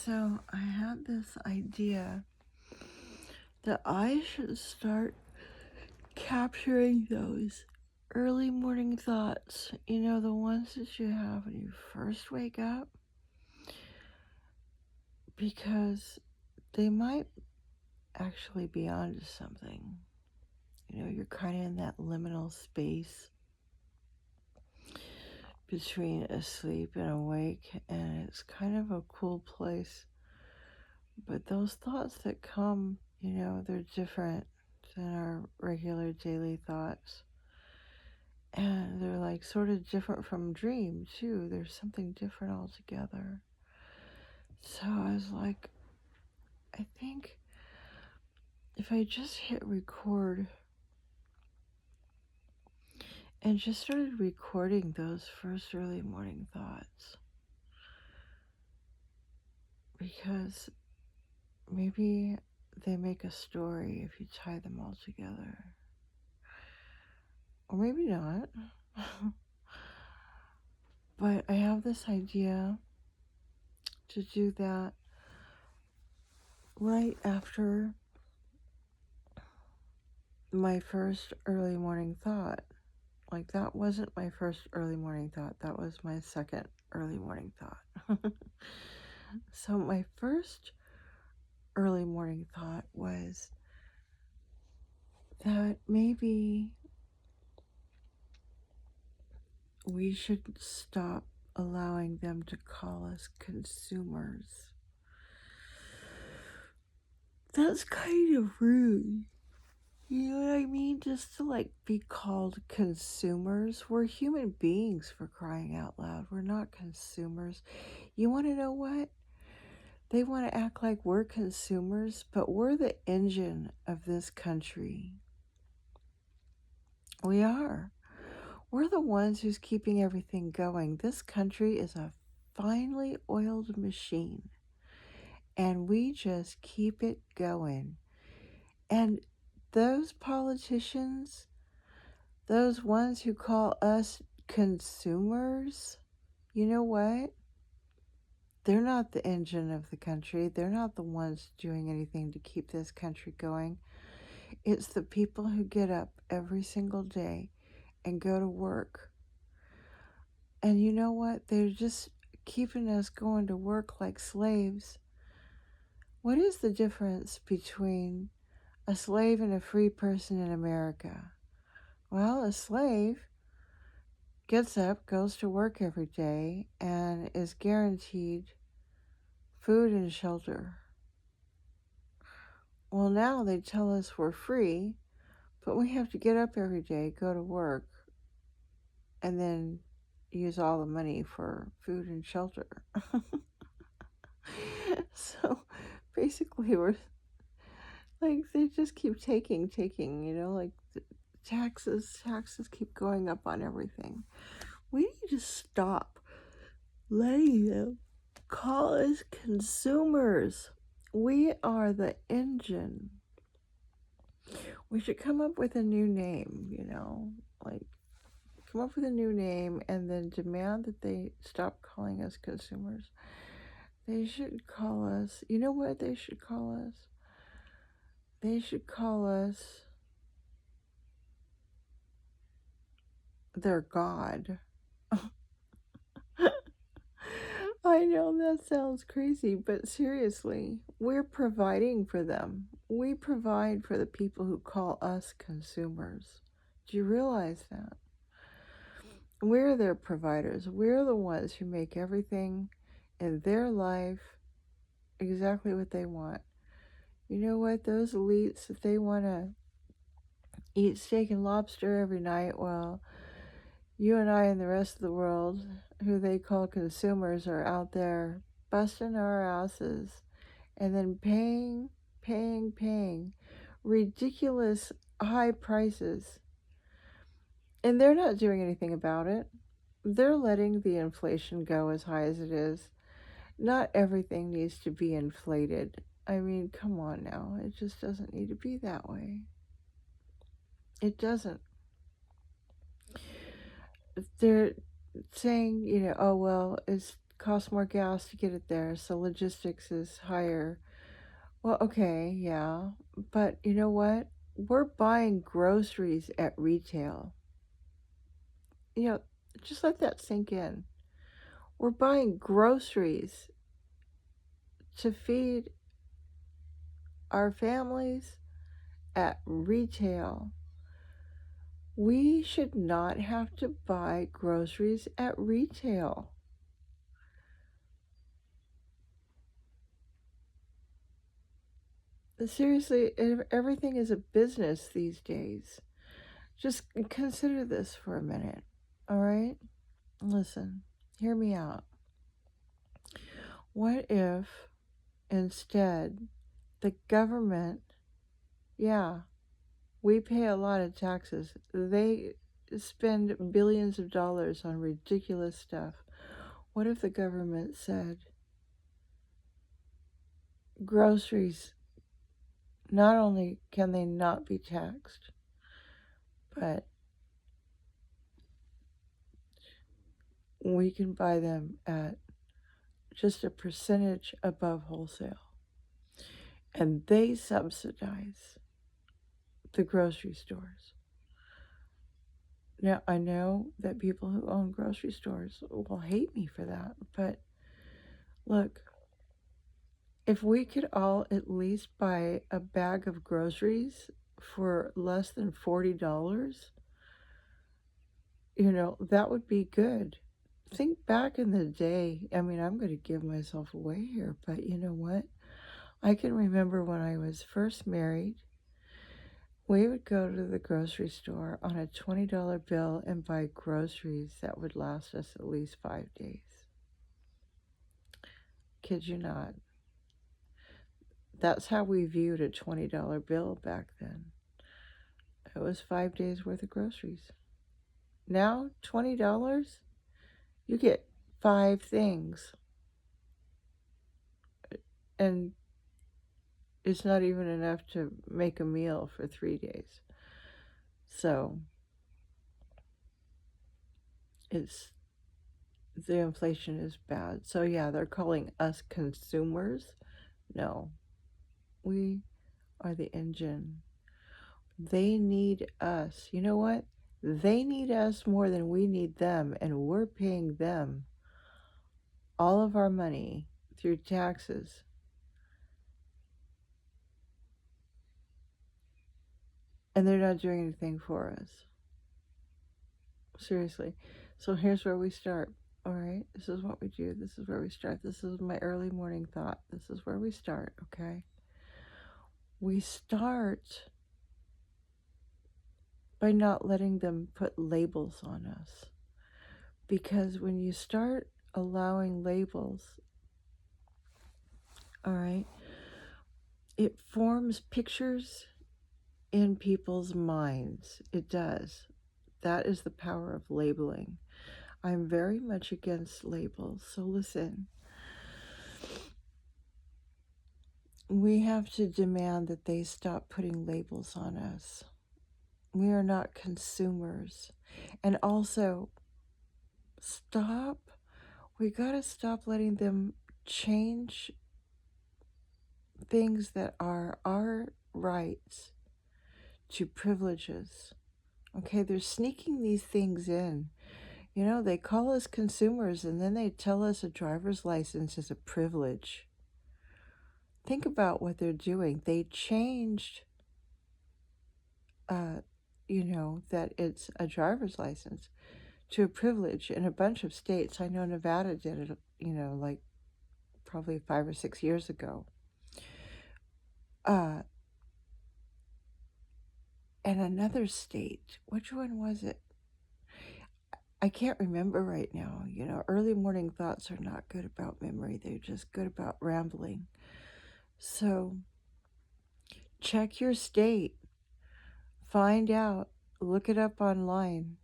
So I had this idea that I should start capturing those early morning thoughts. You know, the ones that you have when you first wake up, because they might actually be onto something. You know, you're kind of in that liminal space between asleep and awake, and it's kind of a cool place. But those thoughts that come, they're different than our regular daily thoughts. And they're like sort of different from dream too. There's something different altogether. So I was like, I think if I just hit record and just started recording those first early morning thoughts, because maybe they make a story if you tie them all together. Or maybe not. But I have this idea to do that right after my first early morning thought. Like, that wasn't my first early morning thought. That was my second early morning thought. So my first early morning thought was that maybe we should stop allowing them to call us consumers. That's kind of rude. You know what I mean? Just to be called consumers. We're human beings, for crying out loud. We're not consumers. You want to know what? They want to act like we're consumers, but we're the engine of this country. We are. We're the ones who's keeping everything going. This country is a finely oiled machine, and we just keep it going. And those politicians, those ones who call us consumers, you know what? They're not the engine of the country. They're not the ones doing anything to keep this country going. It's the people who get up every single day and go to work. And you know what? They're just keeping us going to work like slaves. What is the difference between a slave and a free person in America? Well, a slave gets up, goes to work every day, and is guaranteed food and shelter. Well, now they tell us we're free, but we have to get up every day, go to work, and then use all the money for food and shelter. So basically, we're like, they just keep taking, taxes keep going up on everything. We need to stop letting them call us consumers. We are the engine. We should come up with a new name, come up with a new name and then demand that they stop calling us consumers. They should call us, you know what they should call us? They should call us their God. I know that sounds crazy, but seriously, we're providing for them. We provide for the people who call us consumers. Do you realize that? We're their providers. We're the ones who make everything in their life exactly what they want. You know what? Those elites, if they want to eat steak and lobster every night, well, you and I and the rest of the world, who they call consumers, are out there busting our asses and then paying ridiculous high prices. And they're not doing anything about it. They're letting the inflation go as high as it is. Not everything needs to be inflated. I mean, come on now. It just doesn't need to be that way. It doesn't. They're saying, oh, well, it's costs more gas to get it there, so logistics is higher. Well, okay, yeah. But you know what? We're buying groceries at retail. You know, just let that sink in. We're buying groceries to feed our families at retail. We should not have to buy groceries at retail. Seriously, everything is a business these days. Just consider this for a minute, all right? Listen, hear me out. What if instead the government, yeah, we pay a lot of taxes. They spend billions of dollars on ridiculous stuff. What if the government said groceries, not only can they not be taxed, but we can buy them at just a percentage above wholesale. And they subsidize the grocery stores. Now, I know that people who own grocery stores will hate me for that, but look, if we could all at least buy a bag of groceries for less than $40, that would be good. Think back in the day. I mean, I'm going to give myself away here, but you know what? I can remember when I was first married, we would go to the grocery store on a $20 bill and buy groceries that would last us at least 5 days. Kid you not. That's how we viewed a $20 bill back then. It was 5 days worth of groceries. Now, $20, you get 5 things. And it's not even enough to make a meal for 3 days. So, the inflation is bad. So yeah, they're calling us consumers. No, we are the engine. They need us. You know what? They need us more than we need them, and we're paying them all of our money through taxes. And they're not doing anything for us. Seriously. So here's where we start. All right? This is what we do. This is where we start. This is my early morning thought. This is where we start, okay? We start by not letting them put labels on us. Because when you start allowing labels, all right, it forms pictures in people's minds. It does. That is the power of labeling. I'm very much against labels. So listen, we have to demand that they stop putting labels on us. We are not consumers. And also, we got to stop letting them change things that are our rights to privileges. Okay, they're sneaking these things in. They call us consumers and then they tell us a driver's license is a privilege. Think about what they're doing. They changed, that it's a driver's license to a privilege in a bunch of states. I know Nevada did it, like probably 5 or 6 years ago. And another state, which one was it? I can't remember right now. Early morning thoughts are not good about memory. They're just good about rambling. So check your state. Find out. Look it up online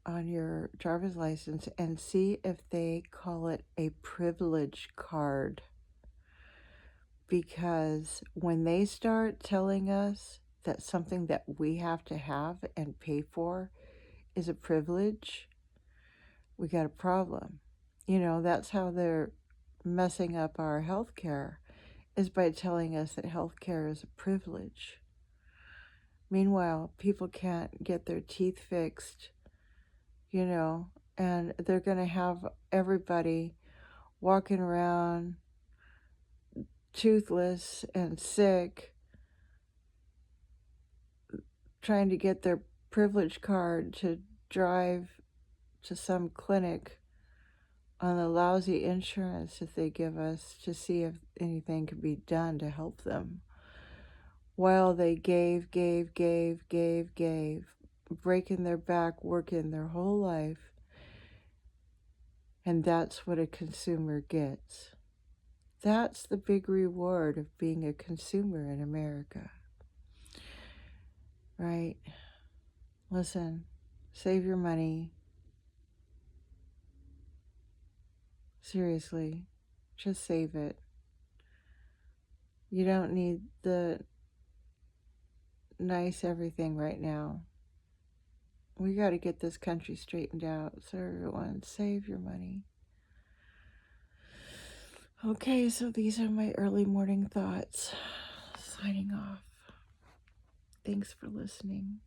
on your driver's license and see if they call it a privilege card. Because when they start telling us that something that we have to have and pay for is a privilege, we got a problem. That's how they're messing up our health care, is by telling us that health care is a privilege. Meanwhile, people can't get their teeth fixed, and they're going to have everybody walking around toothless and sick, trying to get their privilege card to drive to some clinic on the lousy insurance that they give us to see if anything can be done to help them. While they gave, breaking their back, working their whole life. And that's what a consumer gets. That's the big reward of being a consumer in America. Right? Listen, save your money. Seriously, just save it. You don't need the nice everything right now. We got to get this country straightened out. So everyone, save your money. Okay, so these are my early morning thoughts. Signing off. Thanks for listening.